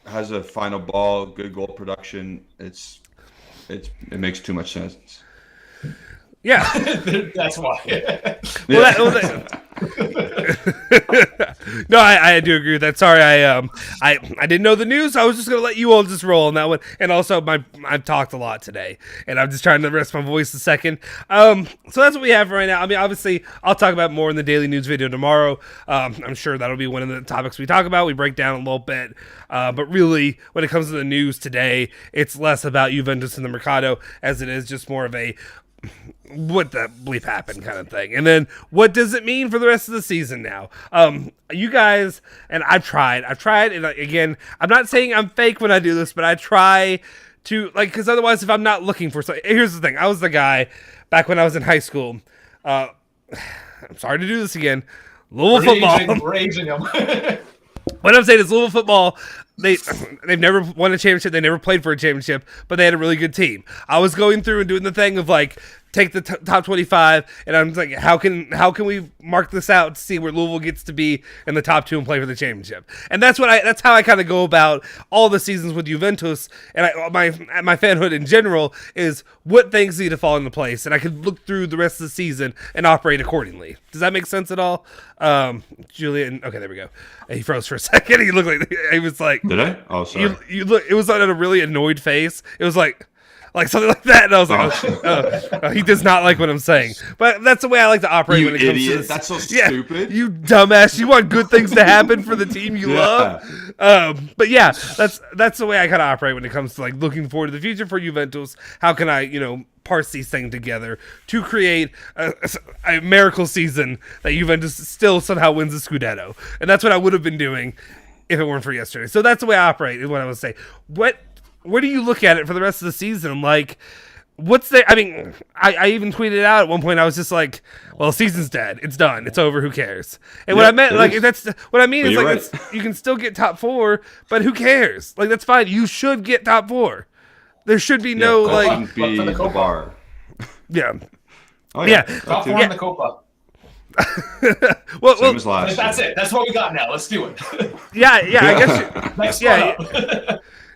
has a final ball, good goal production. It makes too much sense. Yeah, that's why. No, I do agree with that. Sorry, I didn't know the news. I was just gonna let you all just roll on that one. And also, I've talked a lot today, and I'm just trying to rest my voice a second. So that's what we have right now. Obviously, I'll talk about more in the daily news video tomorrow. I'm sure that'll be one of the topics we talk about. We break down a little bit, but really, when it comes to the news today, it's less about Juventus and the Mercado as it is just more of a what the bleep happened kind of thing. And then what does it mean for the rest of the season now? You guys, and I've tried, and again, I'm not saying I'm fake when I do this, but I try to, because otherwise if I'm not looking for something, here's the thing. I was the guy back when I was in high school. I'm sorry to do this again. Louisville football. Raging them. What I'm saying is Louisville football, they've never won a championship. They never played for a championship, but they had a really good team. I was going through and doing the thing of take the top 25, and I'm like, how can we mark this out to see where Louisville gets to be in the top 2 and play for the championship? And that's how I kind of go about all the seasons with Juventus and my fanhood in general is what things need to fall into place, and I can look through the rest of the season and operate accordingly. Does that make sense at all? Julian, okay, there we go. He froze for a second. He looked like he was like, did I? Oh, sorry. You look. It was on a really annoyed face. It was like something like that, and I was like, he does not like what I'm saying. But that's the way I like to operate when it comes to this. That's so stupid. You dumbass. You want good things to happen for the team you love. But yeah, that's the way I kind of operate when it comes to looking forward to the future for Juventus. How can I, parse these things together to create a miracle season that Juventus still somehow wins the Scudetto? And that's what I would have been doing if it weren't for yesterday. So that's the way I operate, is what I would say. Where do you look at it for the rest of the season? what's the? I mean, I even tweeted out at one point. I was just like, "Well, season's dead. It's done. It's over. Who cares?" And what I meant, like, that's what I mean is like, you can still get top 4, but who cares? Like, that's fine. You should get top 4. There should be no like be the bar. Yeah. Oh yeah. Top 4 in the Copa. well, that's it. That's what we got now. Let's do it. yeah. I guess. Next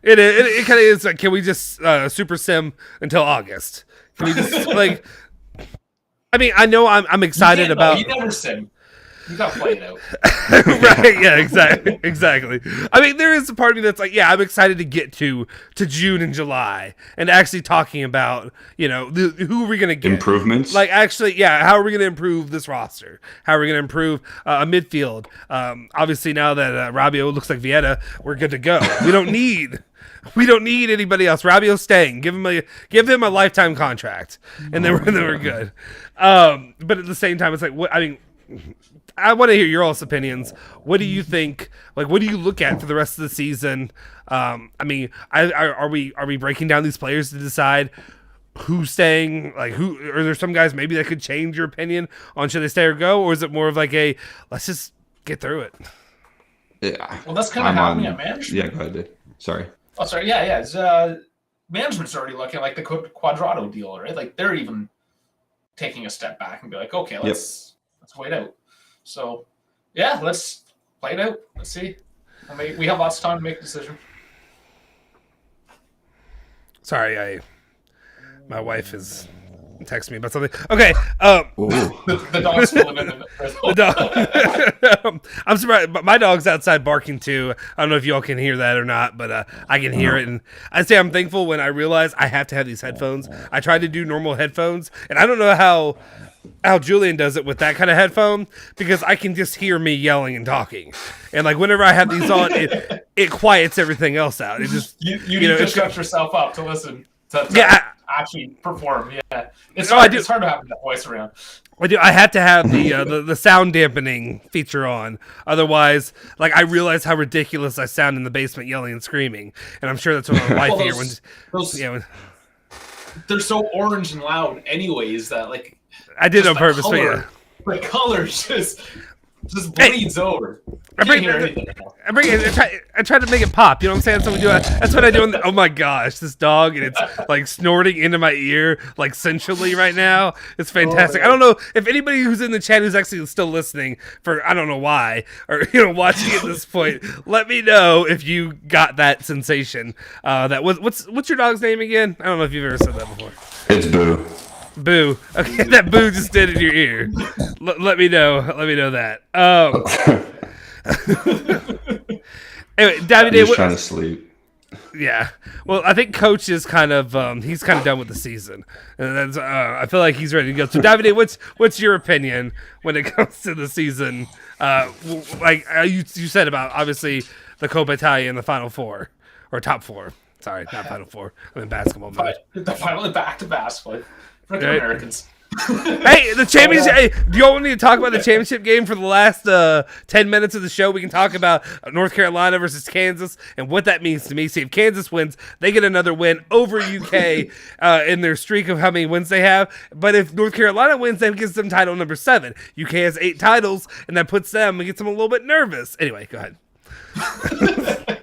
It kind of is like, can we just super sim until August? Can we just like? I mean, I know I'm excited about. You never sim. You got to play it out. Right? Yeah. Exactly. I mean, there is a part of me that's like, yeah, I'm excited to get to June and July and actually talking about, you know, who are we going to get improvements. Like, actually, yeah, how are we going to improve this roster? How are we going to improve a midfield? Obviously, now that Rabiot looks like Vieta, we're good to go. We don't need anybody else. Rabiot's staying. Give him a lifetime contract, and then we're good. But at the same time, it's like, what I mean. I want to hear your all's opinions. What do you think? Like, what do you look at for the rest of the season? I mean, are we breaking down these players to decide who's staying? Like, are there some guys maybe that could change your opinion on should they stay or go, or is it more of like a let's just get through it? Yeah. Well, that's kind of happening at management. Yeah, go ahead. Sorry. Oh, sorry. Yeah. It's, management's already looking like the Quadrado deal, right? Like they're even taking a step back and be like, okay, let's wait out. So, yeah, let's play it out. Let's see. We have lots of time to make a decision. Sorry, my wife is texting me about something. Okay. The dog's full of it. The dog. I'm surprised, but my dog's outside barking too. I don't know if y'all can hear that or not, but I can hear it. And I say I'm thankful when I realize I have to have these headphones. I tried to do normal headphones, and I don't know how Julian does it with that kind of headphone, because I can just hear me yelling and talking, and like whenever I have these on, it quiets everything else out. It just you need to shut yourself up to listen to actually perform. Yeah, it's hard to have that voice around. I do. I have to have the sound dampening feature on, otherwise, like I realize how ridiculous I sound in the basement yelling and screaming, and I'm sure that's what my wife hears. They're so orange and loud, anyways. That like. I did on purpose, but yeah. The color just bleeds over. I try to make it pop. You know what I'm saying? So we do. That's what I do. Oh my gosh, this dog, and it's like snorting into my ear, like sensually right now. It's fantastic. I don't know if anybody who's in the chat who's actually still listening for I don't know why, or watching at this point. Let me know if you got that sensation. That was what's your dog's name again? I don't know if you've ever said that before. It's Boo. Boo. Okay, that boo just did in your ear. Let me know. Let me know that. Anyway, Davide, I'm trying to sleep. Yeah. Well, I think Coach is kind of he's kind of done with the season, and that's I feel like he's ready to go. So, Davide, what's your opinion when it comes to the season? You said about obviously the Coppa Italia in the Final Four or top 4. Sorry, not Final Four. I'm in basketball mode. Finally back to basketball. Freaking Americans. Hey, the championship. Hey, do you all want me to talk about the championship game for the last 10 minutes of the show? We can talk about North Carolina versus Kansas and what that means to me. See, if Kansas wins, they get another win over UK in their streak of how many wins they have. But if North Carolina wins, that gives them title number 7. UK has 8 titles, and that puts them and gets them a little bit nervous. Anyway, go ahead.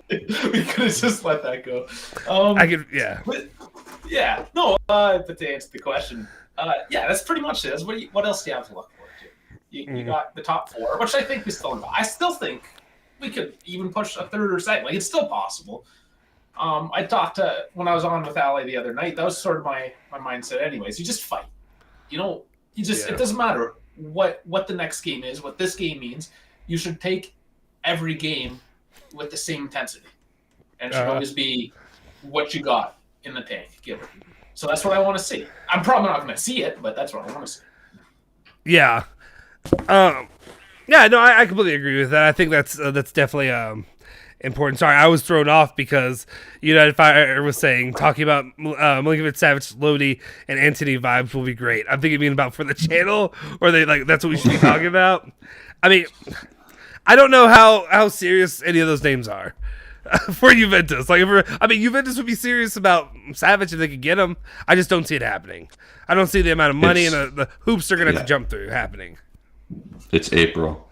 We could have just let that go. But to answer the question, that's pretty much it. What else do you have to look forward to? You got the top 4, which I think is still involved. I still think we could even push a third or second. Like, it's still possible. I talked when I was on with Ali the other night. That was sort of my mindset anyways. You just fight. It doesn't matter what the next game is, what this game means. You should take every game with the same intensity. And it should always be what you got in the tank. So that's what I want to see. I'm probably not going to see it, but that's what I want to see. Yeah. I completely agree with that. I think that's definitely important. Sorry, I was thrown off because United Fire was talking about Milinkovic-Savic, Lodi, and Anthony vibes will be great. I'm thinking about for the channel, or that's what we should be talking about. I mean, I don't know how serious any of those names are. for Juventus. Like, Juventus would be serious about Savage if they could get him. I just don't see it happening. I don't see the amount of money and the hoops they're going to have to jump through happening. It's April.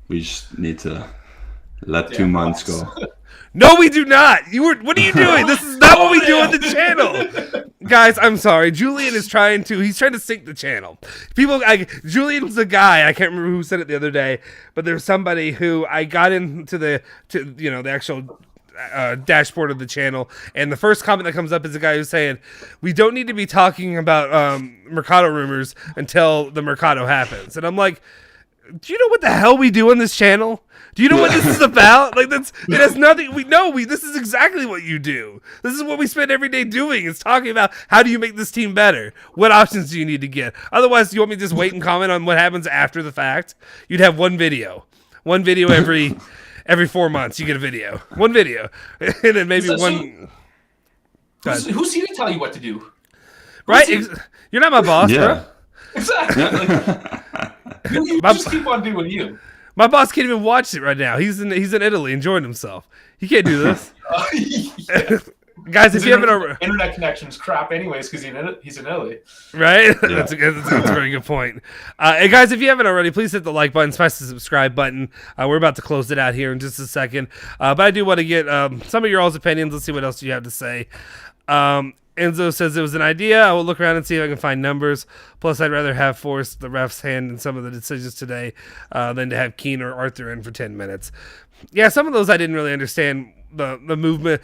We just need to let 2 months go. No, we do not. What are you doing? This is not what we do on the channel. Guys, I'm sorry. Julian is trying to sink the channel. Julian's the guy, I can't remember who said it the other day, but there's somebody who I got into the actual dashboard of the channel, and the first comment that comes up is a guy who's saying, we don't need to be talking about Mercado rumors until the Mercado happens. And I'm like, do you know what the hell we do on this channel? Do you know what this is about? Like, it has nothing. This is exactly what you do. This is what we spend every day doing, is talking about how do you make this team better? What options do you need to get? Otherwise, you want me to just wait and comment on what happens after the fact? You'd have one video every 4 months. You get a video, one video, and then maybe one. Who's here to tell you what to do? Right? You're not my boss, bro. Exactly. You just keep on doing you. My boss can't even watch it right now. He's in Italy enjoying himself. He can't do this. Guys, if you haven't internet connection's crap anyways because he's in Italy. Right? Yeah. That's a very good point. And guys, if you haven't already, please hit the like button, smash the subscribe button. We're about to close it out here in just a second. But I do want to get some of your all's opinions. Let's see what else you have to say. Enzo says it was an idea. I will look around and see if I can find numbers. Plus, I'd rather have forced the ref's hand in some of the decisions today than to have Keane or Arthur in for 10 minutes. Yeah, some of those I didn't really understand the movement.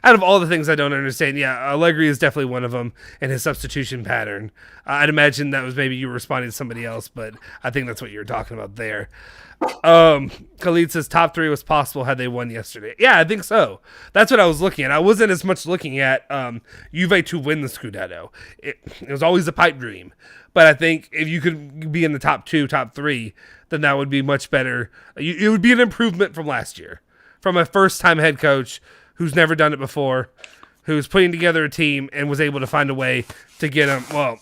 Out of all the things I don't understand, Allegri is definitely one of them, and his substitution pattern. I'd imagine that was maybe you were responding to somebody else, but I think that's what you were talking about there. Khalid says top 3 was possible had they won yesterday. Yeah, I think so. That's what I was looking at. I wasn't as much looking at Juve to win the Scudetto. It was always a pipe dream. But I think if you could be in the top 2, top 3, then that would be much better. It would be an improvement from last year. From a first-time head coach who's never done it before, who's putting together a team and was able to find a way to get him. Well,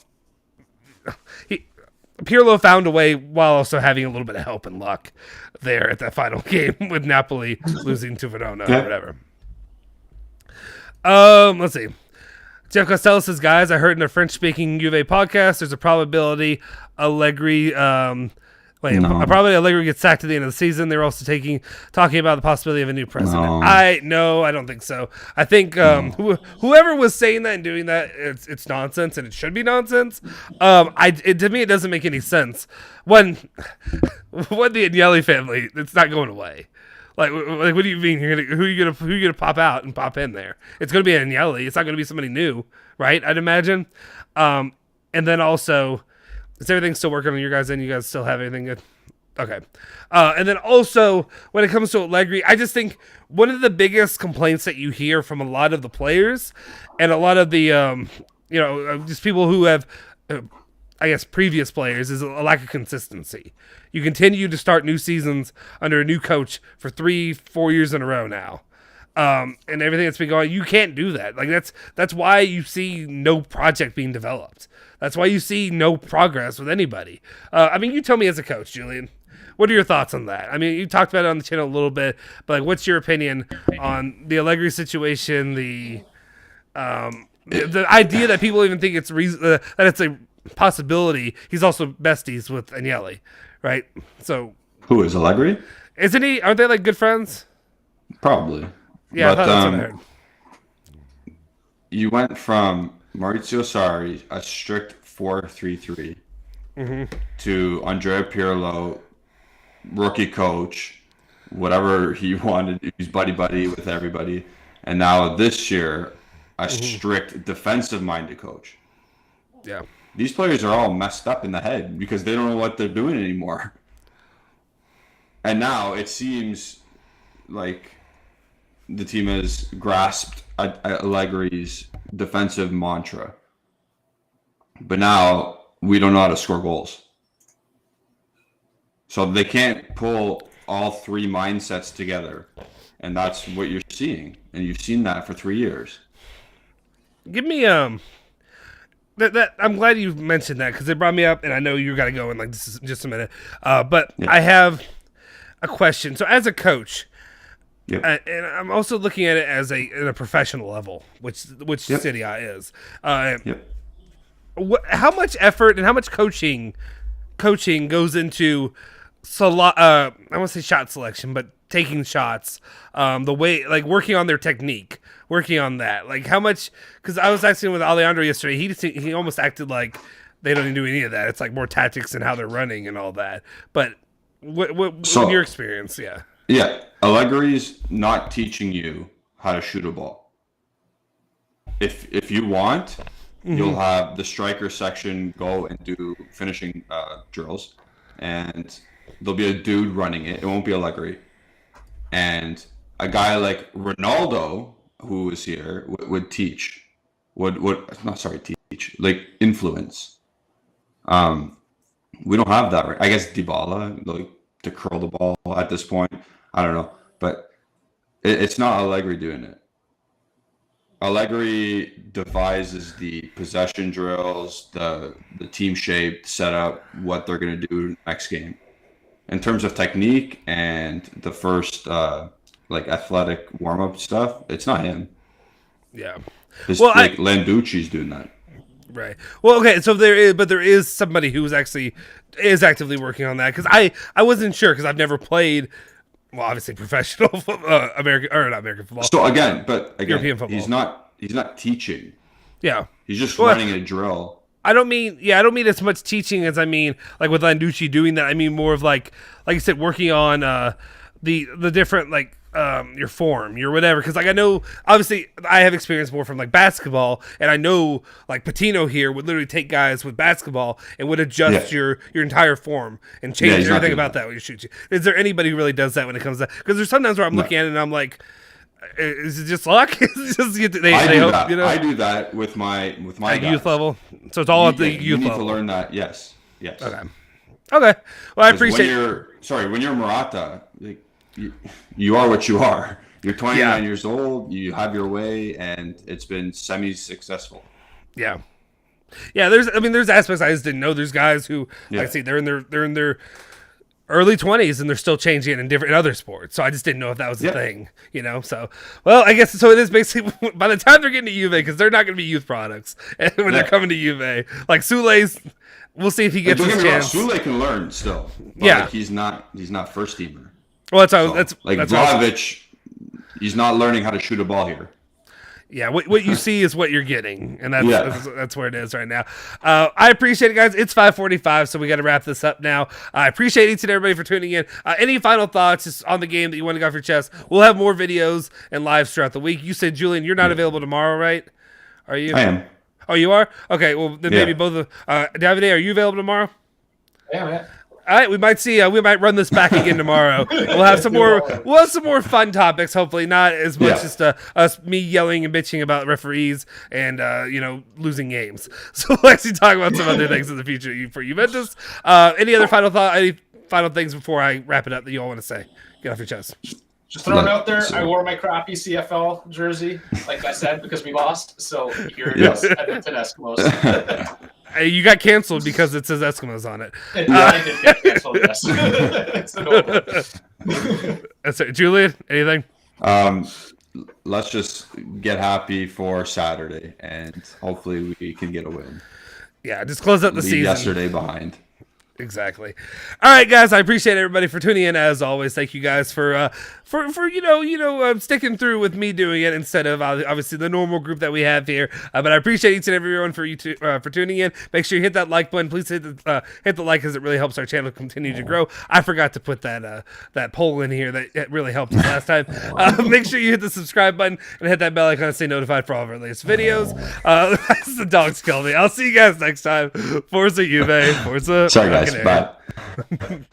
Pirlo found a way while also having a little bit of help and luck there at that final game with Napoli losing to Verona or whatever. Let's see. Jeff Costello says, guys, I heard in a French-speaking Juve podcast there's a probability Allegri Allegri gets sacked at the end of the season. They're also talking about the possibility of a new president. I don't think so. I think whoever was saying that and doing that, it's nonsense, and it should be nonsense. To me, it doesn't make any sense. When the Agnelli family, it's not going away. Like, what do you mean? Who are you gonna pop out and pop in there? It's gonna be Agnelli. It's not gonna be somebody new, right? I'd imagine. And then also, is everything still working on your guys' end? You guys still have anything good? Okay. And then also, when it comes to Allegri, I just think one of the biggest complaints that you hear from a lot of the players and a lot of the, just people who have, previous players is a lack of consistency. You continue to start new seasons under a new coach for 3-4 years in a row now. And everything that's been going, you can't do that. Like that's why you see no project being developed. That's why you see no progress with anybody. You tell me as a coach, Julian, what are your thoughts on that? I mean, you talked about it on the channel a little bit, but what's your opinion on the Allegri situation? The idea that people even think it's that it's a possibility. He's also besties with Agnelli, right? So who is Allegri? Isn't he? Aren't they like good friends? Probably. Yeah, but, that's what I heard. You went from Maurizio Sarri, a strict 4-3-3, to Andrea Pirlo, rookie coach, whatever he wanted. He's buddy-buddy with everybody. And now this year, a strict defensive-minded coach. Yeah. These players are all messed up in the head because they don't know what they're doing anymore. And now it seems like the team has grasped Allegri's defensive mantra. But now we don't know how to score goals. So they can't pull all 3 mindsets together. And that's what you're seeing. And you've seen that for 3 years. Give me that I'm glad you mentioned that because it brought me up, and I know you got to go in like this is just a minute. But yeah. I have a question. So as a coach, Yep. And I'm also looking at it as in a professional level, which Yep. City I is. Yep. How much effort and how much coaching goes into I want to say shot selection, but taking shots, the way, like, working on their technique, working on that, like how much? Because I was asking with Alejandro yesterday, he almost acted like they don't even do any of that. It's like more tactics and how they're running and all that. But So, in your experience, yeah. Yeah, Allegri's not teaching you how to shoot a ball. If you want, you'll have the striker section go and do finishing drills, and there'll be a dude running it. It won't be Allegri. And a guy like Ronaldo, who is here, would teach. Teach, like influence. We don't have that, right? I guess Dybala, like, to curl the ball at this point. I don't know, but it's not Allegri doing it. Allegri devises the possession drills, the team shape, setup, what they're going to do next game. In terms of technique and the first like athletic warm up stuff, it's not him. Yeah. Landucci's doing that. Right. Well, okay. So there is somebody who is actively working on that, because I wasn't sure, because I've never played. Well, obviously professional not American football. So again, European football. He's not teaching. Yeah. He's just running a drill. I don't mean as much teaching as I mean like with Landucci doing that. I mean more of like you said, working on the different, like, your form, your whatever. Because, like, I know, obviously, I have experience more from, like, basketball, and I know, like, Patino here would literally take guys with basketball and would adjust your entire form and change everything about that when you shoot. Is there anybody who really does that when it comes to that? Because there's sometimes where I'm looking at it and I'm like, is it just luck? It's just I do that with my at youth level. So it's all at the youth level. You need to learn that. Yes. Okay. Well, I appreciate. When you're Murata, like, you are what you are. You're 29 years old. You have your way, and it's been semi-successful. Yeah. There's aspects I just didn't know. There's guys who, like I say, they're in their early 20s and they're still changing it in other sports. So I just didn't know if that was a thing, So, well, I guess so. It is basically by the time they're getting to Juve, because they're not going to be youth products, and when they're coming to Juve, like Sule's. We'll see if he gets his chance. Sule can learn still. Like, he's not first teamer. Well, that's Vlahovic. He's not learning how to shoot a ball here. Yeah, what you see is what you're getting, and that's where it is right now. I appreciate it, guys. It's 5:45, so we got to wrap this up now. I appreciate each and everybody for tuning in. Any final thoughts just on the game that you want to get off your chest? We'll have more videos and lives throughout the week. You said, Julian, you're not available tomorrow, right? Are you? I am. Oh, you are? Okay, well, then maybe both of Davide, are you available tomorrow? Yeah. All right, we might run this back again tomorrow. We'll have some more fun topics, hopefully, not as much as me yelling and bitching about referees and losing games. So we'll actually talk about some other things in the future for Juventus. Any other final things before I wrap it up that you all want to say? Get off your chest. Just throwing out there, I wore my crappy CFL jersey, like I said, because we lost. So here it is, Edmonton Eskimos. You got canceled because it says Eskimos on it. I did get canceled, yes. It's an old That's it. Julian, anything? Let's just get happy for Saturday, and hopefully we can get a win. Yeah, just close up the season. Yesterday behind. Exactly. All right, guys. I appreciate everybody for tuning in. As always, thank you guys for sticking through with me doing it instead of obviously the normal group that we have here. But I appreciate each and everyone for tuning in. Make sure you hit that like button. Please hit the like, because it really helps our channel continue to grow. I forgot to put that poll in here that really helped us last time. Make sure you hit the subscribe button and hit that bell icon to stay notified for all of our latest videos. The dogs kill me. I'll see you guys next time. Forza Juve. Forza. Sorry, guys. Bye.